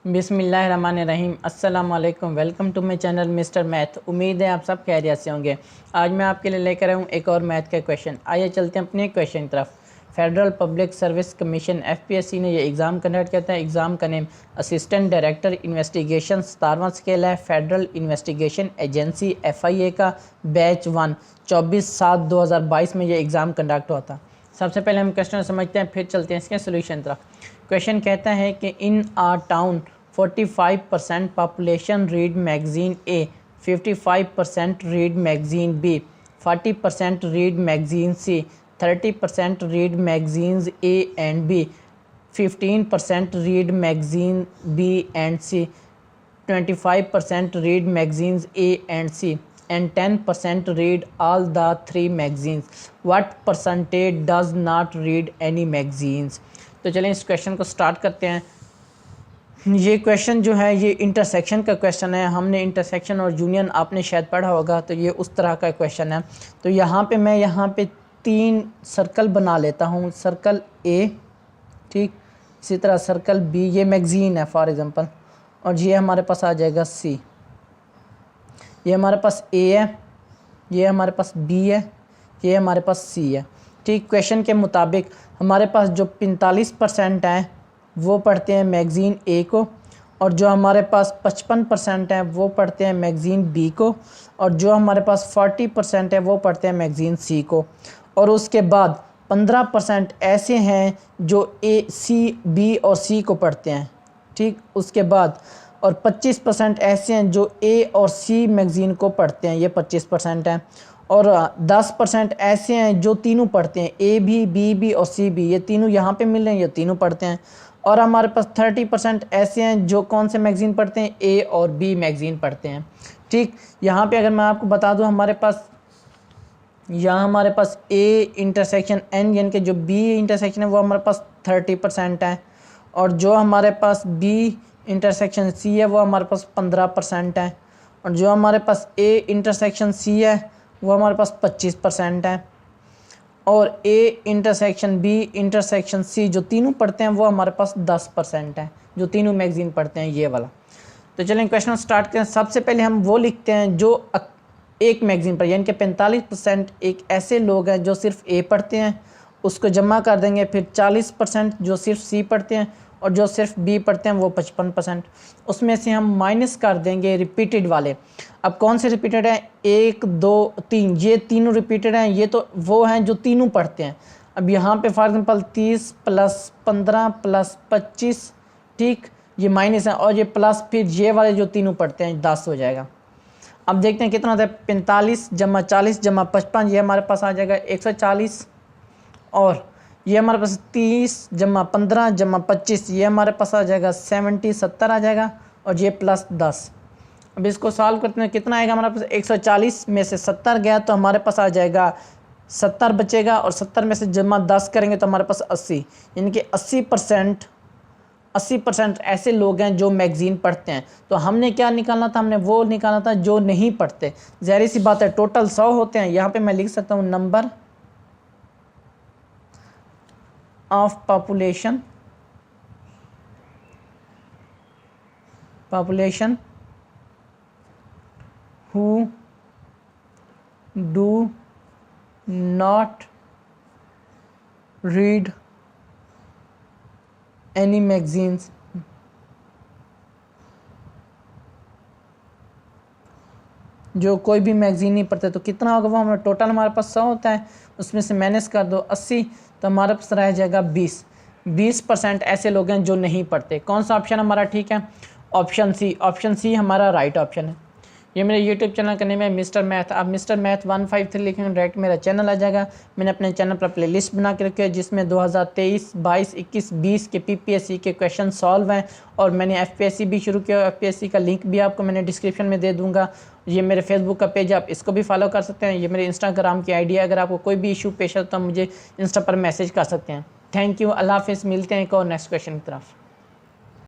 बिस्मिल्लाहिर्रहमानिर्रहीम। अस्सलाम वालेकुम। Welcome to my channel Mister Math. उम्मीद है आप सब खैरियत से होंगे। आज मैं आपके लिए लेकर आया हूँ एक और मैथ का क्वेश्चन। आइए चलते हैं अपने क्वेश्चन की तरफ। Federal public service commission FPSC ने ये एग्ज़ाम कंडक्ट किया था। एग्ज़ाम का नेम असिस्टेंट डायरेक्टर इन्वेस्टिगेशन 17वां स्केल है। फेडरल इन्वेस्टिगेशन एजेंसी FIA का बैच 1 24/7/2022 में ये एग्ज़ाम कंडक्ट हुआ था। सबसे पहले हम क्वेश्चन समझते हैं, फिर चलते हैं इसके सोल्यूशन तरफ। क्वेश्चन कहता है कि इन आ town 45% population read magazine A, 55% read magazine B, 40% read magazine C, 30% read magazines A and B, 15% read magazine B and C, 25% read magazines A and C, and 10% read all the three magazines. What percentage does not read any magazines? तो चलें इस question को start करते हैं। ये question जो है ये इंटरसेक्शन का क्वेश्चन है। हमने इंटरसेक्शन और यूनियन आपने शायद पढ़ा होगा, तो ये उस तरह का क्वेश्चन है। तो यहाँ पे मैं यहाँ पे 3 सर्कल बना लेता हूँ। सर्कल A, ठीक, इसी तरह सर्कल B, ये मैगज़ीन है फॉर एग्ज़ाम्पल, और ये हमारे पास आ जाएगा C। ये हमारे पास A है, ये हमारे पास B है, ये हमारे पास C है। ठीक, क्वेश्चन के मुताबिक हमारे पास जो 45% हैं वो पढ़ते हैं मैगज़ीन A को, और जो हमारे पास 55% हैं वो पढ़ते हैं मैगज़ीन B को, और जो हमारे पास 40% है वो पढ़ते हैं मैगज़ीन C को। और उसके बाद 15% ऐसे हैं जो A, C, B और C को पढ़ते हैं। ठीक, उसके बाद और 25% ऐसे हैं जो A और C मैगज़ीन को पढ़ते हैं, ये 25% हैं। और 10% ऐसे हैं जो तीनों पढ़ते हैं, A भी, B भी और C भी, ये तीनों यहाँ पे मिल रहे हैं, ये तीनों पढ़ते हैं। और हमारे पास 30% ऐसे हैं जो कौन से मैगज़ीन पढ़ते हैं, A और B मैगज़ीन पढ़ते हैं। ठीक, यहाँ पे अगर मैं आपको बता दूँ, हमारे पास यहाँ हमारे पास A इंटरसेक्शन N यानी कि जो B इंटरसेक्शन है वो हमारे पास 30% है, और जो हमारे पास B इंटरसेक्शन C है वो हमारे पास 15% है, और जो हमारे पास A इंटरसेक्शन C है वो हमारे पास 25% है, और A intersection B intersection C जो तीनों पढ़ते हैं वो हमारे पास 10% है, जो तीनों मैगज़ीन पढ़ते हैं, ये वाला। तो चलें क्वेश्चन स्टार्ट करें। सबसे पहले हम वो लिखते हैं जो एक मैगज़ीन पर, यानी कि 45% एक ऐसे लोग हैं जो सिर्फ A पढ़ते हैं, उसको जमा कर देंगे। फिर 40% जो सिर्फ C पढ़ते हैं, और जो सिर्फ B पढ़ते हैं वो 55%। उसमें से हम माइनस कर देंगे रिपीटेड वाले। अब कौन से रिपीटेड हैं, 1, 2, 3, ये तीनों रिपीटेड हैं। ये तो वो हैं जो तीनों पढ़ते हैं। अब यहाँ पे फॉर एग्जांपल 30 + 15 + 25, ठीक, ये माइनस है, और ये प्लस फिर ये वाले जो तीनों पढ़ते हैं 10 हो जाएगा। अब देखते हैं कितना होता है, 45 + 40 + 55, ये हमारे पास आ जाएगा 140, और ये हमारे पास 30 + 15 + 25, ये हमारे पास आ जाएगा 70 आ जाएगा, और ये प्लस 10। अब इसको सॉल्व करते हैं, कितना आएगा हमारे पास, 140 में से 70 गया तो हमारे पास आ जाएगा 70 बचेगा, और 70 में से जमा 10 करेंगे तो हमारे पास 80, यानी कि 80% ऐसे लोग हैं जो मैगज़ीन पढ़ते हैं। तो हमने क्या निकालना था, हमने वो निकालना था जो नहीं पढ़ते। ज़ाहिर सी बात है, टोटल 100 होते हैं। यहाँ पे मैं लिख सकता हूँ number of population who do not read any magazines, जो कोई भी मैगज़ीन नहीं पढ़ते। तो कितना होगा वो, हमारा टोटल हमारे पास 100 होता है, उसमें से माइनस कर दो 80, तो हमारे पास रह जाएगा 20% ऐसे लोग हैं जो नहीं पढ़ते। कौन सा ऑप्शन हमारा ठीक है, ऑप्शन सी हमारा राइट ऑप्शन है। ये मेरे यूट्यूब चैनल का नेम है मिस्टर मैथ। आप मिस्टर मैथ 153 लिखेंगे डायरेक्ट मेरा चैनल आ जाएगा। मैंने अपने चैनल पर प्लेलिस्ट बना के रखी है जिसमें 2023, 22, 21, 20 के PPSC के क्वेश्चन सॉल्व हैं, और मैंने FPSC भी शुरू किया। FPSC का लिंक भी आपको मैंने डिस्क्रिप्शन में दे दूँगा। ये मेरे फेसबुक का पेज, आप इसको भी फॉलो कर सकते हैं। ये मेरे इंस्टाग्राम की ID है। अगर आपको कोई भी इशू पेश है तो मुझे इंस्टा पर मैसेज कर सकते हैं। थैंक यू, अल्लाह हाफ़िज़। मिलते हैं एक और नेक्स्ट क्वेश्चन की तरफ।